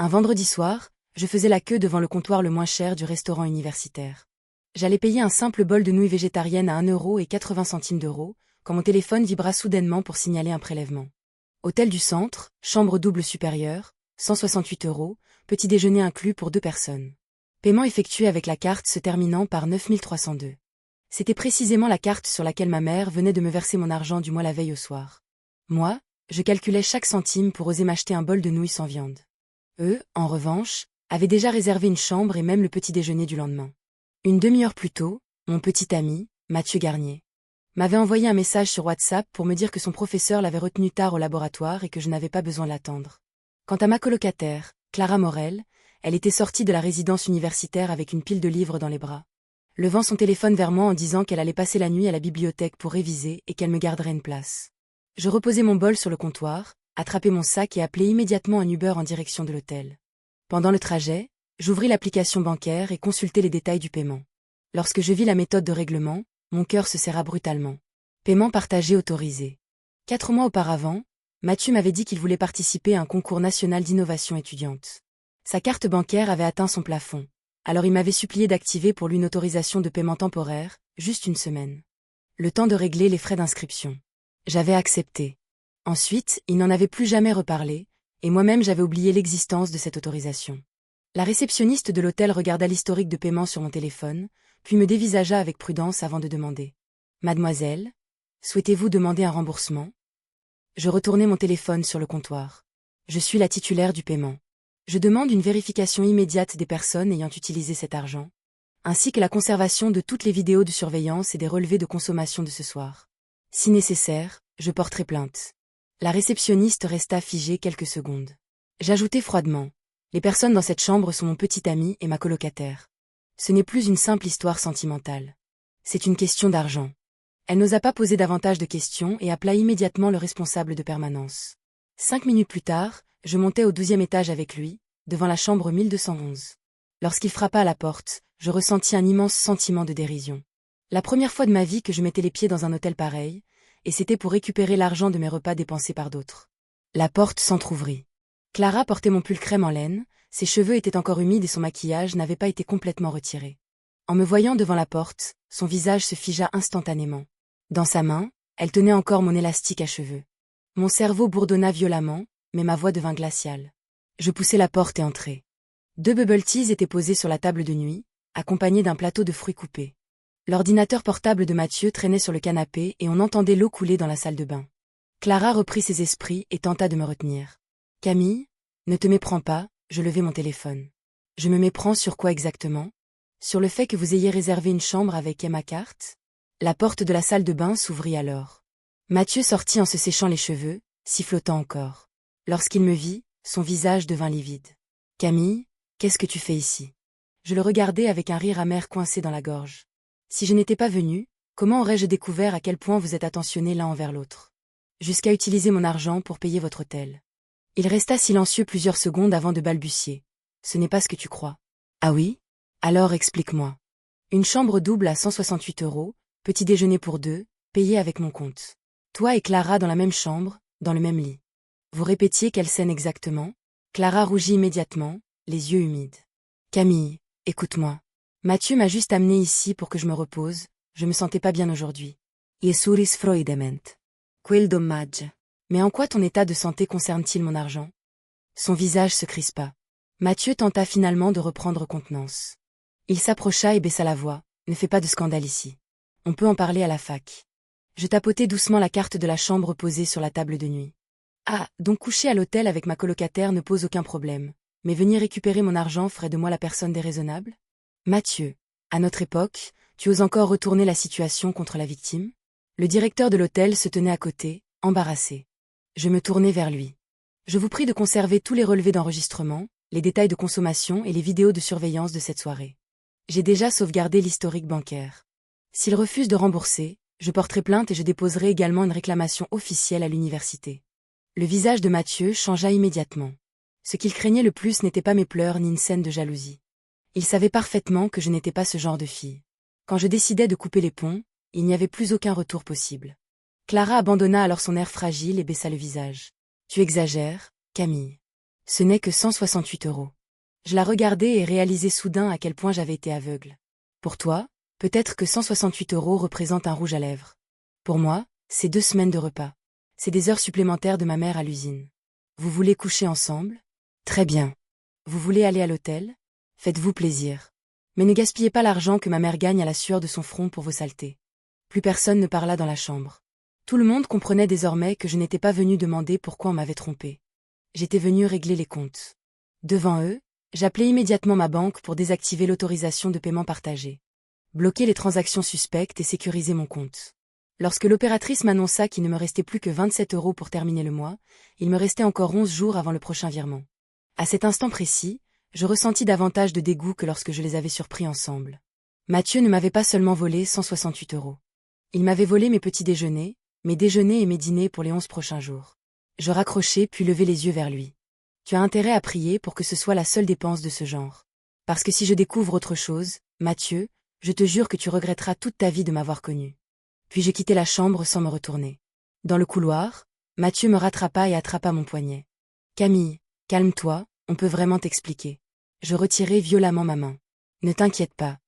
Un vendredi soir, je faisais la queue devant le comptoir le moins cher du restaurant universitaire. J'allais payer un simple bol de nouilles végétariennes à 1,80 € quand mon téléphone vibra soudainement pour signaler un prélèvement. Hôtel du Centre, chambre double supérieure, 168 €, petit déjeuner inclus pour 2 personnes. Paiement effectué avec la carte se terminant par 9302. C'était précisément la carte sur laquelle ma mère venait de me verser mon argent du mois la veille au soir. Moi, je calculais chaque centime pour oser m'acheter un bol de nouilles sans viande. Eux, en revanche, avaient déjà réservé une chambre et même le petit déjeuner du lendemain. Une demi-heure plus tôt, mon petit ami, Mathieu Garnier, m'avait envoyé un message sur WhatsApp pour me dire que son professeur l'avait retenu tard au laboratoire et que je n'avais pas besoin de l'attendre. Quant à ma colocataire, Clara Morel, elle était sortie de la résidence universitaire avec une pile de livres dans les bras, levant son téléphone vers moi en disant qu'elle allait passer la nuit à la bibliothèque pour réviser et qu'elle me garderait une place. Je reposai mon bol sur le comptoir, attrapai mon sac et appelai immédiatement un Uber en direction de l'hôtel. Pendant le trajet, j'ouvris l'application bancaire et consultai les détails du paiement. Lorsque je vis la méthode de règlement, mon cœur se serra brutalement. Paiement partagé autorisé. 4 mois auparavant, Mathieu m'avait dit qu'il voulait participer à un concours national d'innovation étudiante. Sa carte bancaire avait atteint son plafond, alors il m'avait supplié d'activer pour lui une autorisation de paiement temporaire, juste une semaine. Le temps de régler les frais d'inscription. J'avais accepté. Ensuite, il n'en avait plus jamais reparlé, et moi-même j'avais oublié l'existence de cette autorisation. La réceptionniste de l'hôtel regarda l'historique de paiement sur mon téléphone, puis me dévisagea avec prudence avant de demander. « Mademoiselle, souhaitez-vous demander un remboursement ?» Je retournai mon téléphone sur le comptoir. Je suis la titulaire du paiement. Je demande une vérification immédiate des personnes ayant utilisé cet argent, ainsi que la conservation de toutes les vidéos de surveillance et des relevés de consommation de ce soir. Si nécessaire, je porterai plainte. La réceptionniste resta figée quelques secondes. J'ajoutai froidement. Les personnes dans cette chambre sont mon petit ami et ma colocataire. Ce n'est plus une simple histoire sentimentale. C'est une question d'argent. Elle n'osa pas poser davantage de questions et appela immédiatement le responsable de permanence. 5 minutes plus tard, je montais au 12e étage avec lui, devant la chambre 1211. Lorsqu'il frappa à la porte, je ressentis un immense sentiment de dérision. La première fois de ma vie que je mettais les pieds dans un hôtel pareil, et c'était pour récupérer l'argent de mes repas dépensés par d'autres. La porte s'entr'ouvrit. Clara portait mon pull crème en laine, ses cheveux étaient encore humides et son maquillage n'avait pas été complètement retiré. En me voyant devant la porte, son visage se figea instantanément. Dans sa main, elle tenait encore mon élastique à cheveux. Mon cerveau bourdonna violemment, mais ma voix devint glaciale. Je poussai la porte et entrai. 2 bubble teas étaient posés sur la table de nuit, accompagnés d'un plateau de fruits coupés. L'ordinateur portable de Mathieu traînait sur le canapé et on entendait l'eau couler dans la salle de bain. Clara reprit ses esprits et tenta de me retenir. « Camille, ne te méprends pas », je levai mon téléphone. « Je me méprends sur quoi exactement ? Sur le fait que vous ayez réservé une chambre avec Emma Carte ?» La porte de la salle de bain s'ouvrit alors. Mathieu sortit en se séchant les cheveux, sifflotant encore. Lorsqu'il me vit, son visage devint livide. « Camille, qu'est-ce que tu fais ici ?» Je le regardai avec un rire amer coincé dans la gorge. Si je n'étais pas venue, comment aurais-je découvert à quel point vous êtes attentionnés l'un envers l'autre ? Jusqu'à utiliser mon argent pour payer votre hôtel. Il resta silencieux plusieurs secondes avant de balbutier. Ce n'est pas ce que tu crois. Ah oui ? Alors explique-moi. Une chambre double à 168 €, petit déjeuner pour 2, payé avec mon compte. Toi et Clara dans la même chambre, dans le même lit. Vous répétiez quelle scène exactement ? Clara rougit immédiatement, les yeux humides. Camille, écoute-moi. Mathieu m'a juste amené ici pour que je me repose, je me sentais pas bien aujourd'hui. Iesuris freudement. Quel dommage. Mais en quoi ton état de santé concerne-t-il mon argent ? Son visage se crispa. Mathieu tenta finalement de reprendre contenance. Il s'approcha et baissa la voix. Ne fais pas de scandale ici. On peut en parler à la fac. Je tapotai doucement la carte de la chambre posée sur la table de nuit. Ah, donc coucher à l'hôtel avec ma colocataire ne pose aucun problème. Mais venir récupérer mon argent ferait de moi la personne déraisonnable ? Mathieu, à notre époque, tu oses encore retourner la situation contre la victime ? Le directeur de l'hôtel se tenait à côté, embarrassé. Je me tournai vers lui. Je vous prie de conserver tous les relevés d'enregistrement, les détails de consommation et les vidéos de surveillance de cette soirée. J'ai déjà sauvegardé l'historique bancaire. S'il refuse de rembourser, je porterai plainte et je déposerai également une réclamation officielle à l'université. Le visage de Mathieu changea immédiatement. Ce qu'il craignait le plus n'était pas mes pleurs ni une scène de jalousie. Il savait parfaitement que je n'étais pas ce genre de fille. Quand je décidai de couper les ponts, il n'y avait plus aucun retour possible. Clara abandonna alors son air fragile et baissa le visage. Tu exagères, Camille. Ce n'est que 168 euros. Je la regardais et réalisais soudain à quel point j'avais été aveugle. Pour toi, peut-être que 168 euros représentent un rouge à lèvres. Pour moi, c'est 2 semaines de repas. C'est des heures supplémentaires de ma mère à l'usine. Vous voulez coucher ensemble? Très bien. Vous voulez aller à l'hôtel? Faites-vous plaisir. Mais ne gaspillez pas l'argent que ma mère gagne à la sueur de son front pour vos saletés. Plus personne ne parla dans la chambre. Tout le monde comprenait désormais que je n'étais pas venue demander pourquoi on m'avait trompé. J'étais venue régler les comptes. Devant eux, j'appelai immédiatement ma banque pour désactiver l'autorisation de paiement partagé, bloquer les transactions suspectes et sécuriser mon compte. Lorsque l'opératrice m'annonça qu'il ne me restait plus que 27 euros pour terminer le mois, il me restait encore 11 jours avant le prochain virement. À cet instant précis, je ressentis davantage de dégoût que lorsque je les avais surpris ensemble. Mathieu ne m'avait pas seulement volé 168 euros. Il m'avait volé mes petits déjeuners, mes déjeuners et mes dîners pour les 11 prochains jours. Je raccrochai puis levai les yeux vers lui. Tu as intérêt à prier pour que ce soit la seule dépense de ce genre. Parce que si je découvre autre chose, Mathieu, je te jure que tu regretteras toute ta vie de m'avoir connu. Puis je quittai la chambre sans me retourner. Dans le couloir, Mathieu me rattrapa et attrapa mon poignet. Camille, calme-toi, on peut vraiment t'expliquer. Je retirai violemment ma main. Ne t'inquiète pas.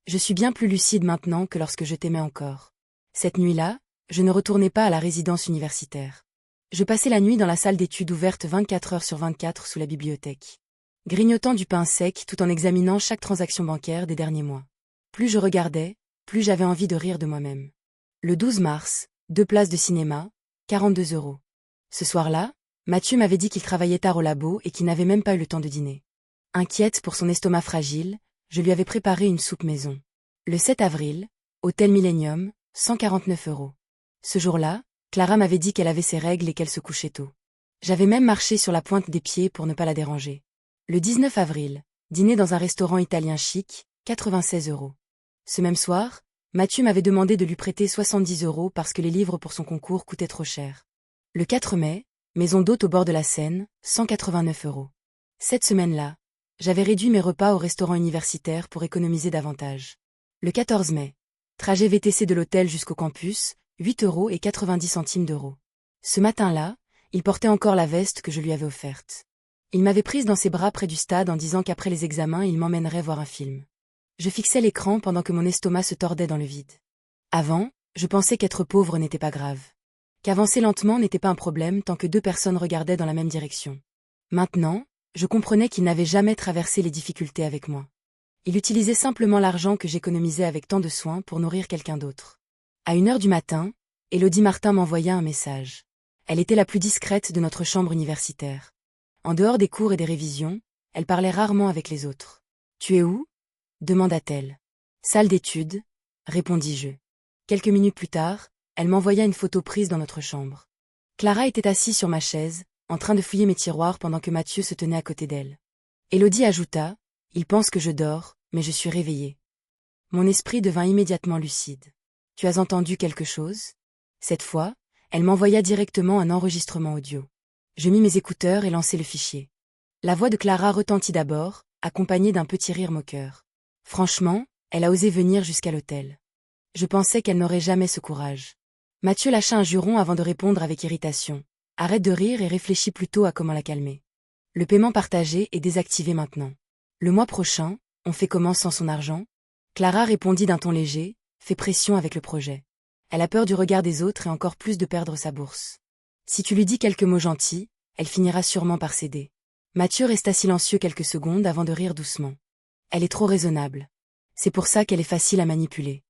Je suis bien plus lucide maintenant que lorsque je t'aimais encore. Cette nuit-là, je ne retournai pas à la résidence universitaire. Je passai la nuit dans la salle d'études ouverte 24 heures sur 24 sous la bibliothèque, grignotant du pain sec tout en examinant chaque transaction bancaire des derniers mois. Plus je regardais, plus j'avais envie de rire de moi-même. Le 12 mars, 2 places de cinéma, 42 euros. Ce soir-là, Mathieu m'avait dit qu'il travaillait tard au labo et qu'il n'avait même pas eu le temps de dîner. Inquiète pour son estomac fragile, je lui avais préparé une soupe maison. Le 7 avril, hôtel Millennium, 149 euros. Ce jour-là, Clara m'avait dit qu'elle avait ses règles et qu'elle se couchait tôt. J'avais même marché sur la pointe des pieds pour ne pas la déranger. Le 19 avril, dîner dans un restaurant italien chic, 96 euros. Ce même soir, Mathieu m'avait demandé de lui prêter 70 euros parce que les livres pour son concours coûtaient trop cher. Le 4 mai, maison d'hôte au bord de la Seine, 189 euros. Cette semaine-là, j'avais réduit mes repas au restaurant universitaire pour économiser davantage. Le 14 mai, trajet VTC de l'hôtel jusqu'au campus, 8 euros et 90 centimes d'euros. Ce matin-là, il portait encore la veste que je lui avais offerte. Il m'avait prise dans ses bras près du stade en disant qu'après les examens il m'emmènerait voir un film. Je fixais l'écran pendant que mon estomac se tordait dans le vide. Avant, je pensais qu'être pauvre n'était pas grave. Qu'avancer lentement n'était pas un problème tant que 2 personnes regardaient dans la même direction. Maintenant, je comprenais qu'il n'avait jamais traversé les difficultés avec moi. Il utilisait simplement l'argent que j'économisais avec tant de soin pour nourrir quelqu'un d'autre. À 1 heure du matin, Élodie Martin m'envoya un message. Elle était la plus discrète de notre chambre universitaire. En dehors des cours et des révisions, elle parlait rarement avec les autres. « Tu es où » demanda-t-elle. « Salle d'études » répondis-je. Quelques minutes plus tard, elle m'envoya une photo prise dans notre chambre. Clara était assise sur ma chaise, en train de fouiller mes tiroirs pendant que Mathieu se tenait à côté d'elle. Élodie ajouta « Il pense que je dors, mais je suis réveillée. » Mon esprit devint immédiatement lucide. « Tu as entendu quelque chose ?» Cette fois, elle m'envoya directement un enregistrement audio. Je mis mes écouteurs et lançai le fichier. La voix de Clara retentit d'abord, accompagnée d'un petit rire moqueur. Franchement, elle a osé venir jusqu'à l'hôtel. Je pensais qu'elle n'aurait jamais ce courage. Mathieu lâcha un juron avant de répondre avec irritation. Arrête de rire et réfléchis plutôt à comment la calmer. Le paiement partagé est désactivé maintenant. Le mois prochain, on fait comment sans son argent? Clara répondit d'un ton léger, fais pression avec le projet. Elle a peur du regard des autres et encore plus de perdre sa bourse. Si tu lui dis quelques mots gentils, elle finira sûrement par céder. Mathieu resta silencieux quelques secondes avant de rire doucement. Elle est trop raisonnable. C'est pour ça qu'elle est facile à manipuler.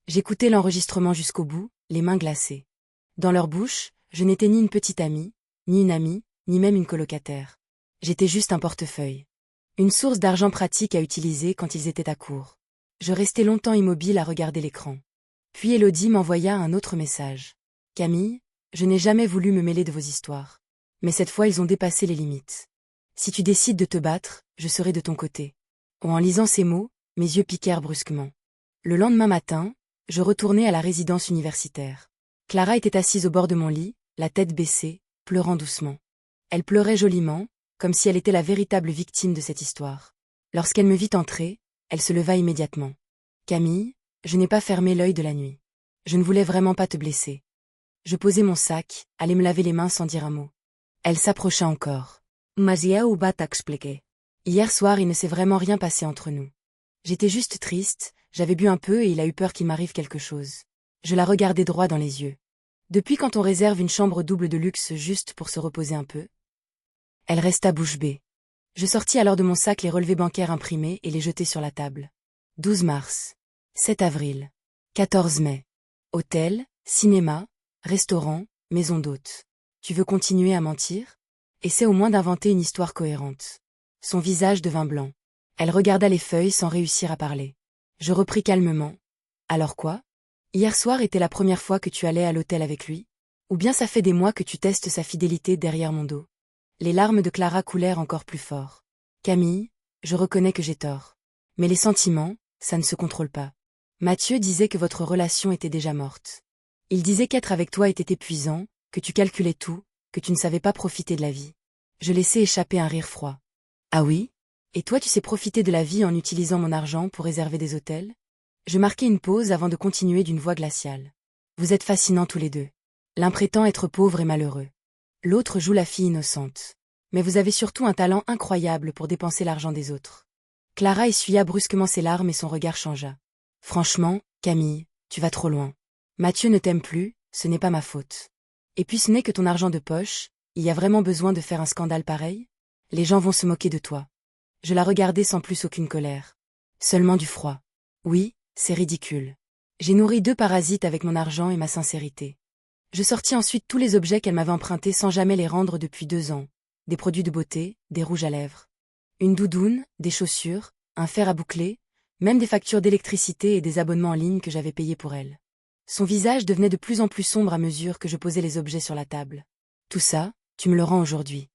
J'écoutais l'enregistrement jusqu'au bout, les mains glacées. Dans leur bouche, je n'étais ni une petite amie, ni une amie, ni même une colocataire. J'étais juste un portefeuille. Une source d'argent pratique à utiliser quand ils étaient à court. Je restai longtemps immobile à regarder l'écran. Puis Élodie m'envoya un autre message. « Camille, je n'ai jamais voulu me mêler de vos histoires. Mais cette fois ils ont dépassé les limites. Si tu décides de te battre, je serai de ton côté. » En lisant ces mots, mes yeux piquèrent brusquement. Le lendemain matin, je retournai à la résidence universitaire. Clara était assise au bord de mon lit, la tête baissée, pleurant doucement. Elle pleurait joliment, comme si elle était la véritable victime de cette histoire. Lorsqu'elle me vit entrer, elle se leva immédiatement. « Camille, je n'ai pas fermé l'œil de la nuit. Je ne voulais vraiment pas te blesser. » Je posai mon sac, allai me laver les mains sans dire un mot. Elle s'approcha encore. Masia ou va t'expliquer. Hier soir, il ne s'est vraiment rien passé entre nous. J'étais juste triste, j'avais bu un peu et il a eu peur qu'il m'arrive quelque chose. Je la regardais droit dans les yeux. Depuis quand on réserve une chambre double de luxe juste pour se reposer un peu? Elle resta bouche bée. Je sortis alors de mon sac les relevés bancaires imprimés et les jetai sur la table. 12 mars. 7 avril. 14 mai. Hôtel, cinéma, restaurant, maison d'hôte. Tu veux continuer à mentir? Essaie au moins d'inventer une histoire cohérente. Son visage devint blanc. Elle regarda les feuilles sans réussir à parler. Je repris calmement. Alors quoi? Hier soir était la première fois que tu allais à l'hôtel avec lui? Ou bien ça fait des mois que tu testes sa fidélité derrière mon dos? Les larmes de Clara coulèrent encore plus fort. Camille, je reconnais que j'ai tort. Mais les sentiments, ça ne se contrôle pas. Mathieu disait que votre relation était déjà morte. Il disait qu'être avec toi était épuisant, que tu calculais tout, que tu ne savais pas profiter de la vie. Je laissai échapper un rire froid. Ah oui? Et toi tu sais profiter de la vie en utilisant mon argent pour réserver des hôtels? Je marquai une pause avant de continuer d'une voix glaciale. Vous êtes fascinants tous les deux. L'un prétend être pauvre et malheureux. L'autre joue la fille innocente. Mais vous avez surtout un talent incroyable pour dépenser l'argent des autres. Clara essuya brusquement ses larmes et son regard changea. Franchement, Camille, tu vas trop loin. Mathieu ne t'aime plus, ce n'est pas ma faute. Et puis ce n'est que ton argent de poche, il y a vraiment besoin de faire un scandale pareil? Les gens vont se moquer de toi. Je la regardai sans plus aucune colère. Seulement du froid. Oui, c'est ridicule. J'ai nourri 2 parasites avec mon argent et ma sincérité. Je sortis ensuite tous les objets qu'elle m'avait empruntés sans jamais les rendre depuis 2 ans. Des produits de beauté, des rouges à lèvres. Une doudoune, des chaussures, un fer à boucler, même des factures d'électricité et des abonnements en ligne que j'avais payés pour elle. Son visage devenait de plus en plus sombre à mesure que je posais les objets sur la table. Tout ça, tu me le rends aujourd'hui.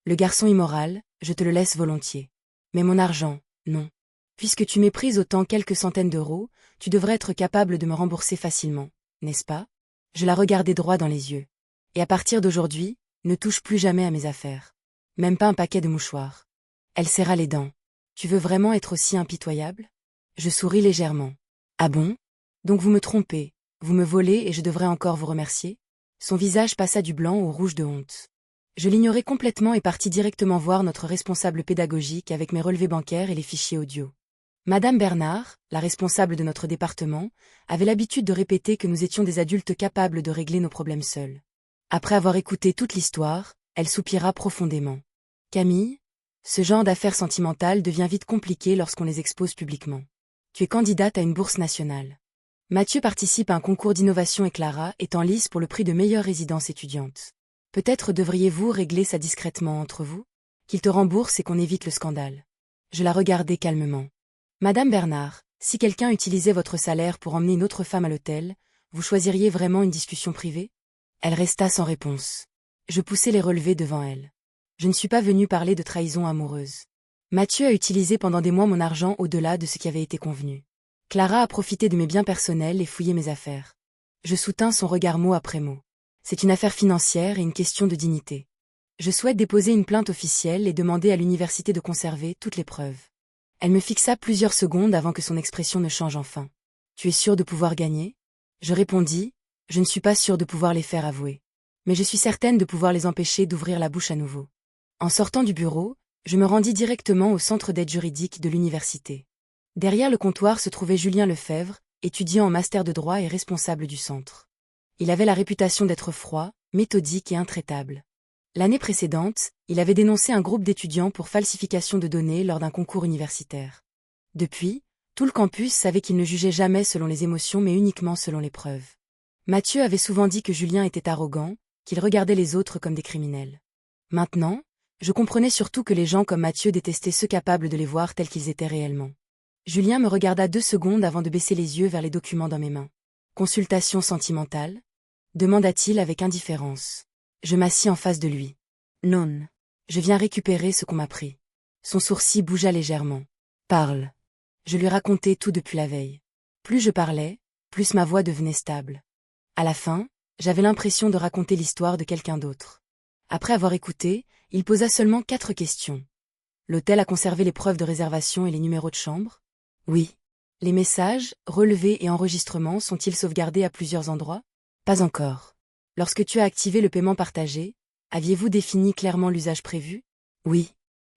Le garçon immoral, je te le laisse volontiers. Mais mon argent, non. Puisque tu méprises autant quelques centaines d'euros, tu devrais être capable de me rembourser facilement, n'est-ce pas? Je la regardai droit dans les yeux. Et à partir d'aujourd'hui, ne touche plus jamais à mes affaires. Même pas un paquet de mouchoirs. Elle serra les dents. Tu veux vraiment être aussi impitoyable? Je souris légèrement. Ah bon? Donc vous me trompez, vous me volez et je devrais encore vous remercier? Son visage passa du blanc au rouge de honte. Je l'ignorai complètement et partis directement voir notre responsable pédagogique avec mes relevés bancaires et les fichiers audio. Madame Bernard, la responsable de notre département, avait l'habitude de répéter que nous étions des adultes capables de régler nos problèmes seuls. Après avoir écouté toute l'histoire, elle soupira profondément. Camille, ce genre d'affaires sentimentales devient vite compliqué lorsqu'on les expose publiquement. Tu es candidate à une bourse nationale. Mathieu participe à un concours d'innovation et Clara est en lice pour le prix de meilleure résidence étudiante. Peut-être devriez-vous régler ça discrètement entre vous? Qu'il te rembourse et qu'on évite le scandale. Je la regardai calmement. Madame Bernard, si quelqu'un utilisait votre salaire pour emmener une autre femme à l'hôtel, vous choisiriez vraiment une discussion privée? Elle resta sans réponse. Je poussai les relevés devant elle. Je ne suis pas venue parler de trahison amoureuse. Mathieu a utilisé pendant des mois mon argent au-delà de ce qui avait été convenu. Clara a profité de mes biens personnels et fouillé mes affaires. Je soutins son regard mot après mot. C'est une affaire financière et une question de dignité. Je souhaite déposer une plainte officielle et demander à l'université de conserver toutes les preuves. Elle me fixa plusieurs secondes avant que son expression ne change enfin. Tu es sûre de pouvoir gagner? Je répondis, je ne suis pas sûre de pouvoir les faire avouer. Mais je suis certaine de pouvoir les empêcher d'ouvrir la bouche à nouveau. En sortant du bureau, je me rendis directement au centre d'aide juridique de l'université. Derrière le comptoir se trouvait Julien Lefebvre, étudiant en master de droit et responsable du centre. Il avait la réputation d'être froid, méthodique et intraitable. L'année précédente, il avait dénoncé un groupe d'étudiants pour falsification de données lors d'un concours universitaire. Depuis, tout le campus savait qu'il ne jugeait jamais selon les émotions mais uniquement selon les preuves. Mathieu avait souvent dit que Julien était arrogant, qu'il regardait les autres comme des criminels. Maintenant, je comprenais surtout que les gens comme Mathieu détestaient ceux capables de les voir tels qu'ils étaient réellement. Julien me regarda 2 secondes avant de baisser les yeux vers les documents dans mes mains. Consultation sentimentale? Demanda-t-il avec indifférence. Je m'assis en face de lui. Non. Je viens récupérer ce qu'on m'a pris. Son sourcil bougea légèrement. Parle. Je lui racontai tout depuis la veille. Plus je parlais, plus ma voix devenait stable. À la fin, j'avais l'impression de raconter l'histoire de quelqu'un d'autre. Après avoir écouté, il posa seulement 4 questions. L'hôtel a conservé les preuves de réservation et les numéros de chambre? Oui. Les messages, relevés et enregistrements sont-ils sauvegardés à plusieurs endroits? Pas encore. Lorsque tu as activé le paiement partagé, aviez-vous défini clairement l'usage prévu? Oui.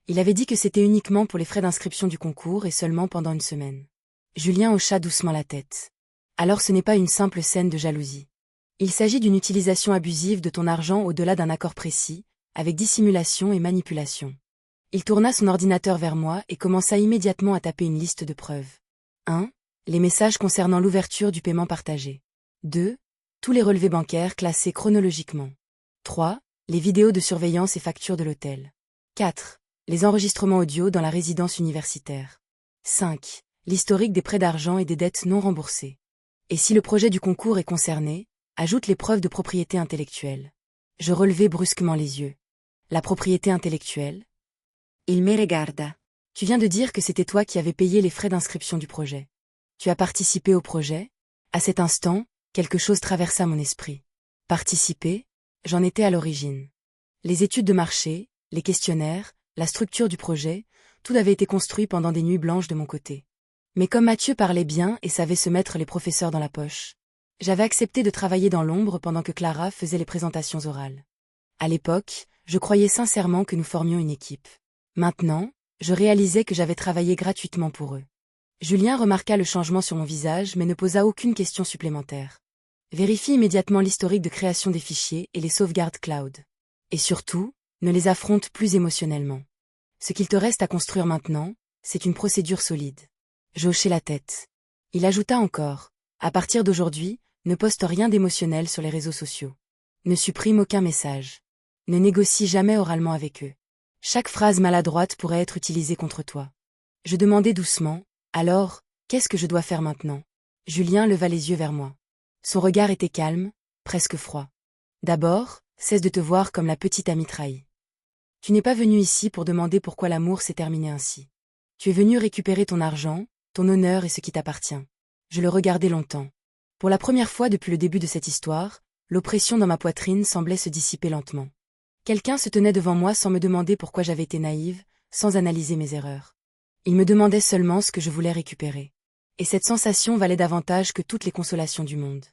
Il avait dit que c'était uniquement pour les frais d'inscription du concours et seulement pendant une semaine. Julien hocha doucement la tête. Alors ce n'est pas une simple scène de jalousie. Il s'agit d'une utilisation abusive de ton argent au-delà d'un accord précis, avec dissimulation et manipulation. Il tourna son ordinateur vers moi et commença immédiatement à taper une liste de preuves. 1. Les messages concernant l'ouverture du paiement partagé. 2. Tous les relevés bancaires classés chronologiquement. 3. Les vidéos de surveillance et factures de l'hôtel. 4. Les enregistrements audio dans la résidence universitaire. 5. L'historique des prêts d'argent et des dettes non remboursées. Et si le projet du concours est concerné, ajoute les preuves de propriété intellectuelle. Je relevai brusquement les yeux. La propriété intellectuelle? Il me regarda. Tu viens de dire que c'était toi qui avais payé les frais d'inscription du projet. Tu as participé au projet? À cet instant, quelque chose traversa mon esprit. Participer? J'en étais à l'origine. Les études de marché, les questionnaires, la structure du projet, tout avait été construit pendant des nuits blanches de mon côté. Mais comme Mathieu parlait bien et savait se mettre les professeurs dans la poche, j'avais accepté de travailler dans l'ombre pendant que Clara faisait les présentations orales. À l'époque, je croyais sincèrement que nous formions une équipe. Maintenant, je réalisais que j'avais travaillé gratuitement pour eux. Julien remarqua le changement sur mon visage mais ne posa aucune question supplémentaire. Vérifie immédiatement l'historique de création des fichiers et les sauvegardes cloud. Et surtout, ne les affronte plus émotionnellement. Ce qu'il te reste à construire maintenant, c'est une procédure solide. Je hochai la tête. Il ajouta encore, à partir d'aujourd'hui, ne poste rien d'émotionnel sur les réseaux sociaux. Ne supprime aucun message. Ne négocie jamais oralement avec eux. Chaque phrase maladroite pourrait être utilisée contre toi. Je demandai doucement, alors, qu'est-ce que je dois faire maintenant? Julien leva les yeux vers moi. Son regard était calme, presque froid. D'abord, cesse de te voir comme la petite amie trahie. Tu n'es pas venu ici pour demander pourquoi l'amour s'est terminé ainsi. Tu es venu récupérer ton argent, ton honneur et ce qui t'appartient. Je le regardai longtemps. Pour la première fois depuis le début de cette histoire, l'oppression dans ma poitrine semblait se dissiper lentement. Quelqu'un se tenait devant moi sans me demander pourquoi j'avais été naïve, sans analyser mes erreurs. Il me demandait seulement ce que je voulais récupérer. Et cette sensation valait davantage que toutes les consolations du monde.